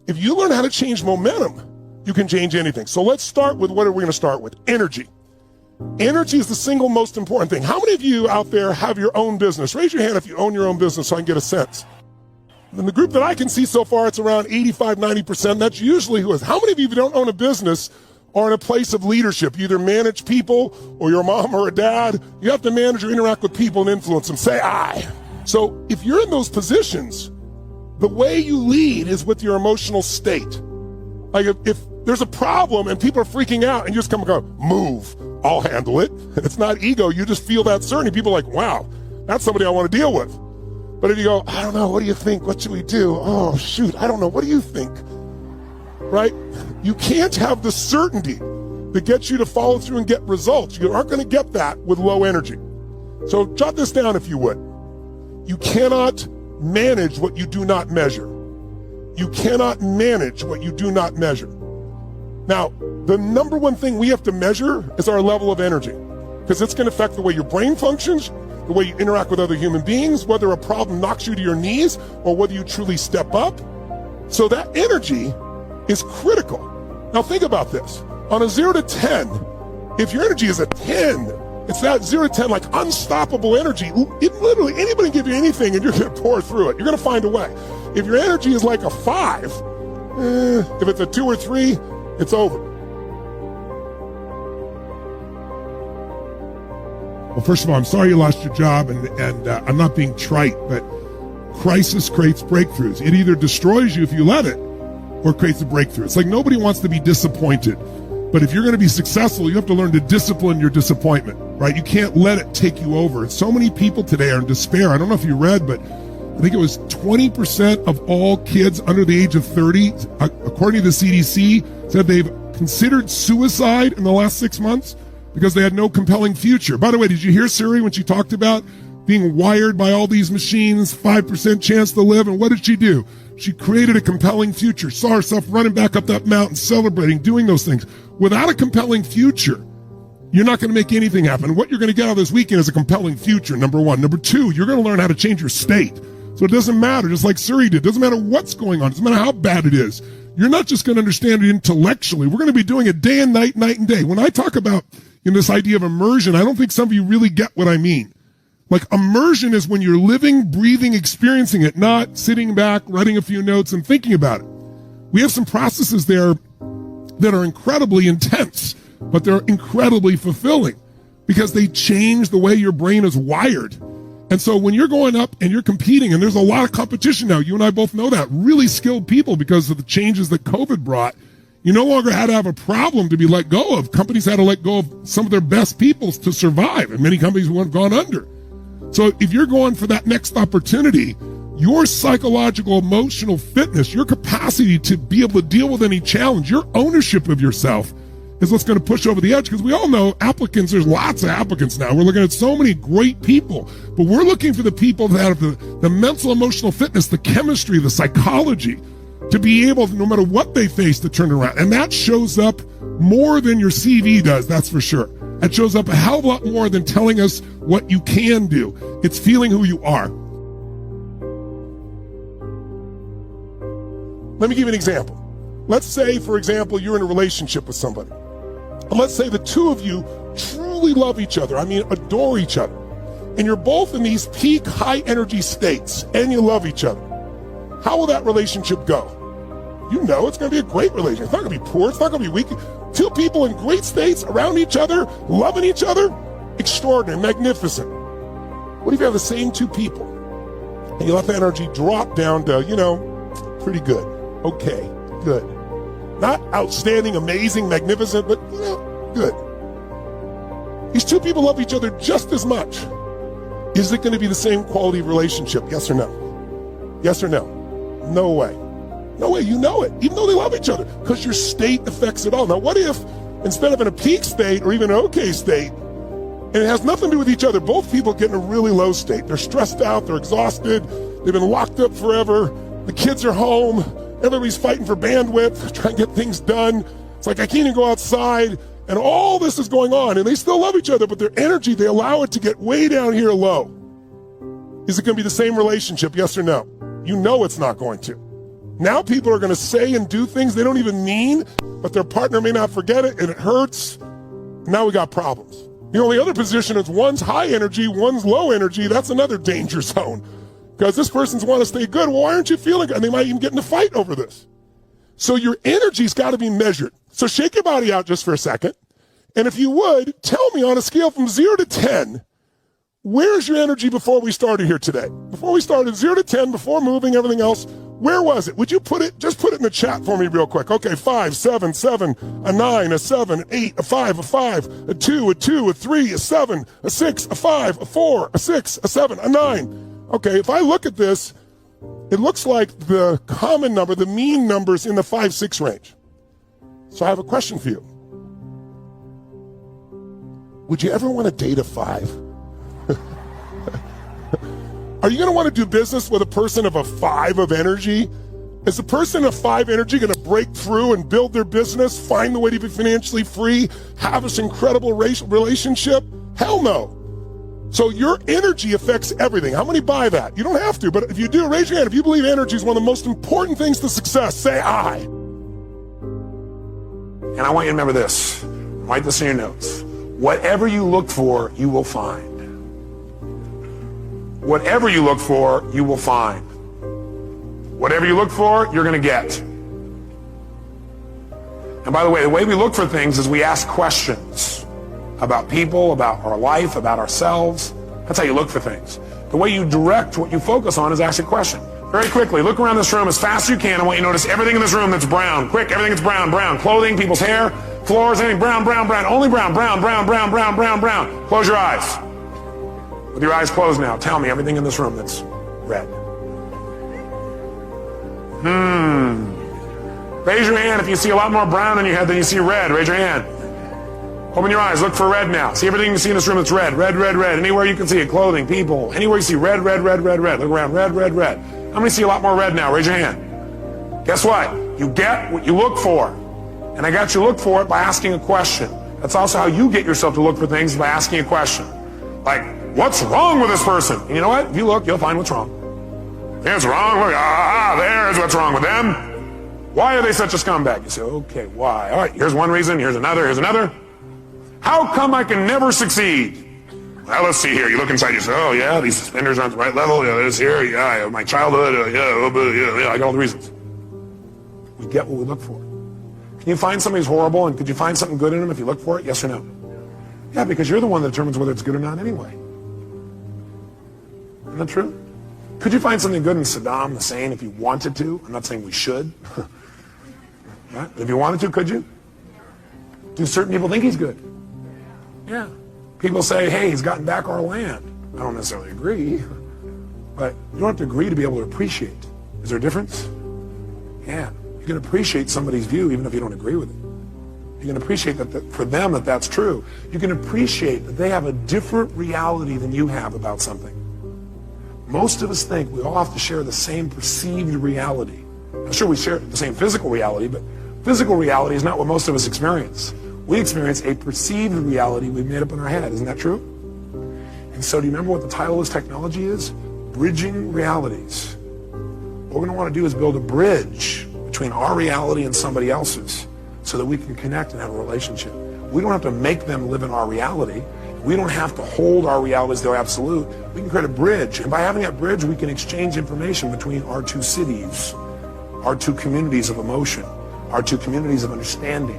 If you learn how to change momentum, you can change anything. So let's start with, what are we going to start with? Energy. Energy is the single most important thing. How many of you out there have your own business? Raise your hand if you own your own business so I can get a sense. In the group that I can see so far, it's around 85, 90%. That's usually who is. How many of you who don't own a business are in a place of leadership? You either manage people or your mom or a dad. You have to manage or interact with people and influence them. Say I. So if you're in those positions, the way you lead is with your emotional state. Like if there's a problem and people are freaking out and you just come and go, move, I'll handle it. And it's not ego, you just feel that certainty. People are like, wow, that's somebody I want to deal with. But if you go, I don't know, what do you think? What should we do? Oh, shoot, I don't know, what do you think? Right? You can't have the certainty that gets you to follow through and get results. You aren't going to get that with low energy. So jot this down if you would. You cannot manage what you do not measure. You cannot manage what you do not measure. Now, the number one thing we have to measure is our level of energy, because it's going to affect the way your brain functions, the way you interact with other human beings, whether a problem knocks you to your knees or whether you truly step up. So that energy is critical. Now think about this. On a 0 to 10, if your energy is a 10, it's that 0 to 10, like unstoppable energy. It literally, anybody can give you anything and you're going to pour through it. You're going to find a way. If your energy is like a 5, if it's a 2 or 3, it's over. Well, first of all, I'm sorry you lost your job, and I'm not being trite, but crisis creates breakthroughs. It either destroys you if you let it, or creates a breakthrough. It's like nobody wants to be disappointed. But if you're going to be successful, you have to learn to discipline your disappointment, right? You can't let it take you over. And so many people today are in despair. I don't know if you read, but I think it was 20% of all kids under the age of 30, according to the CDC, said they've considered suicide in the last 6 months because they had no compelling future. By the way, did you hear Siri when she talked about being wired by all these machines, 5% chance to live? And what did she do? She created a compelling future, saw herself running back up that mountain, celebrating, doing those things. Without a compelling future, you're not going to make anything happen. What you're going to get out of this weekend is a compelling future, number one. Number two, you're going to learn how to change your state. So it doesn't matter, just like Siri did. It doesn't matter what's going on. It doesn't matter how bad it is. You're not just going to understand it intellectually. We're going to be doing it day and night, night and day. When I talk about this idea of immersion, I don't think some of you really get what I mean. Like immersion is when you're living, breathing, experiencing it, not sitting back, writing a few notes and thinking about it. We have some processes there that are incredibly intense, but they're incredibly fulfilling because they change the way your brain is wired. And so when you're going up and you're competing, and there's a lot of competition now, you and I both know that, really skilled people because of the changes that COVID brought, you no longer had to have a problem to be let go of. Companies had to let go of some of their best people to survive, and many companies would have gone under. So if you're going for that next opportunity, your psychological, emotional fitness, your capacity to be able to deal with any challenge, your ownership of yourself is what's going to push over the edge. Because we all know applicants, there's lots of applicants now. We're looking at so many great people, but we're looking for the people that have the mental, emotional fitness, the chemistry, the psychology to be able, no matter what they face, to turn around. And that shows up more than your CV does, that's for sure. That shows up a hell of a lot more than telling us what you can do. It's feeling who you are. Let me give you an example. Let's say, for example, you're in a relationship with somebody. And let's say the two of you truly love each other. I mean, adore each other. And you're both in these peak high energy states and you love each other. How will that relationship go? You know it's going to be a great relationship. It's not going to be poor. It's not going to be weak. Two people in great states around each other, loving each other, extraordinary, magnificent. What if you have the same two people and you let the energy drop down to, pretty good, okay, good. Not outstanding, amazing, magnificent, but, good. These two people love each other just as much. Is it going to be the same quality of relationship? Yes or no? Yes or no? No way. No way, you know it, even though they love each other, because your state affects it all. Now, what if, instead of in a peak state or even an okay state, and it has nothing to do with each other, both people get in a really low state. They're stressed out, they're exhausted, they've been locked up forever, the kids are home, everybody's fighting for bandwidth, trying to get things done. It's like, I can't even go outside, and all this is going on, and they still love each other, but their energy, they allow it to get way down here low. Is it going to be the same relationship, yes or no? You know it's not going to. Now people are going to say and do things they don't even mean, but their partner may not forget it, and it hurts. Now we got problems. The only other position is one's high energy, one's low energy. That's another danger zone. Because this person's want to stay good. Well, why aren't you feeling good? And they might even get in a fight over this. So your energy's got to be measured. So shake your body out just for a second. And if you would, tell me on a scale from 0 to 10, where's your energy before we started here today? Before we started, 0 to 10, before moving, everything else, where was it? Would you just put it in the chat for me real quick. Okay, 5, 7, 7, a 9, a 7, 8, a 5, a 5, a 2, a 2, a 3, a 7, a 6, a 5, a 4, a 6, a 7, a 9. Okay, if I look at this, it looks like the common number, the mean number's in the 5, 6 range. So I have a question for you. Would you ever want to date a 5? Are you going to want to do business with a person of a 5 of energy? Is the person of 5 energy going to break through and build their business, find the way to be financially free, have this incredible relationship? Hell no. So your energy affects everything. How many buy that? You don't have to, but if you do, raise your hand. If you believe energy is one of the most important things to success, say I. And I want you to remember this. Write this in your notes. Whatever you look for, you will find. Whatever you look for, you will find. Whatever you look for, you're going to get. And by the way we look for things is we ask questions about people, about our life, about ourselves. That's how you look for things. The way you direct what you focus on is ask a question. Very quickly, look around this room as fast as you can. I want you to notice everything in this room that's brown. Quick, everything that's brown, brown. Clothing, people's hair, floors, anything brown, brown, brown. Only brown, brown, brown, brown, brown, brown, brown. Close your eyes. With your eyes closed now, tell me everything in this room that's red. Raise your hand if you see a lot more brown in your head than you see red. Raise your hand. Open your eyes, look for red now. See everything you see in this room that's red, red, red, red. Anywhere you can see it, clothing, people, anywhere you see red, red, red, red, red. Look around, red, red, red. How many see a lot more red now? Raise your hand. Guess what? You get what you look for. And I got you to look for it by asking a question. That's also how you get yourself to look for things, by asking a question. Like, what's wrong with this person? And you know what? If you look, you'll find what's wrong. There's wrong. Look, there's what's wrong with them. Why are they such a scumbag? You say, okay, why? All right, here's one reason, here's another, here's another. How come I can never succeed? Well, let's see here. You look inside, you say, oh yeah, these suspenders aren't the right level. Yeah, this here, yeah, my childhood, yeah, I got all the reasons. We get what we look for. Can you find somebody's horrible, and could you find something good in them if you look for it? Yes or no? Yeah, because you're the one that determines whether it's good or not anyway. Isn't that true? Could you find something good in Saddam Hussein if you wanted to? I'm not saying we should. Right? But if you wanted to, could you? Do certain people think he's good? Yeah. People say, hey, he's gotten back our land. I don't necessarily agree, but you don't have to agree to be able to appreciate. Is there a difference? Yeah. You can appreciate somebody's view even if you don't agree with it. You can appreciate that for them that's true. You can appreciate that they have a different reality than you have about something. Most of us think we all have to share the same perceived reality. I'm sure we share the same physical reality, but physical reality is not what most of us experience. We experience a perceived reality we've made up in our head. Isn't that true? And so do you remember what the title of this technology is? Bridging realities. What we're going to want to do is build a bridge between our reality and somebody else's so that we can connect and have a relationship. We don't have to make them live in our reality. We don't have to hold our reality as though absolute. We can create a bridge. And by having that bridge, we can exchange information between our two cities, our two communities of emotion, our two communities of understanding.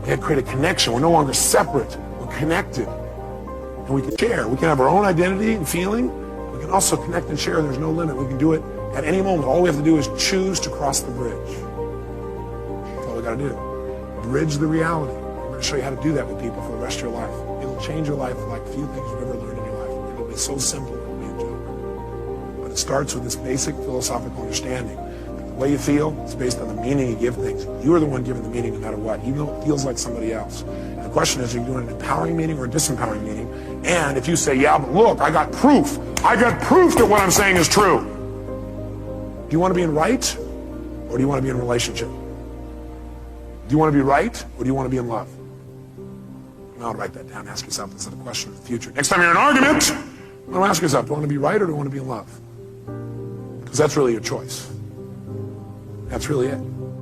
We can create a connection. We're no longer separate. We're connected. And we can share. We can have our own identity and feeling. We can also connect and share. There's no limit. We can do it at any moment. All we have to do is choose to cross the bridge. That's all we got to do. Bridge the reality. I'm going to show you how to do that with people for the rest of your life. It'll change your life like few things you've ever learned in your life. It'll be so simple. It'll be a joke. But it starts with this basic philosophical understanding. The way you feel is based on the meaning you give things. You are the one giving the meaning no matter what, even though it feels like somebody else. And the question is, are you doing an empowering meaning or a disempowering meaning? And if you say, yeah, but look, I got proof. I got proof that what I'm saying is true. Do you want to be in right, or do you want to be in a relationship? Do you want to be right, or do you want to be in love? I'll write that down. Ask yourself this is a question of the future. Next time you're in an argument, ask yourself, do I want to be right or do I want to be in love? Because that's really your choice. That's really it.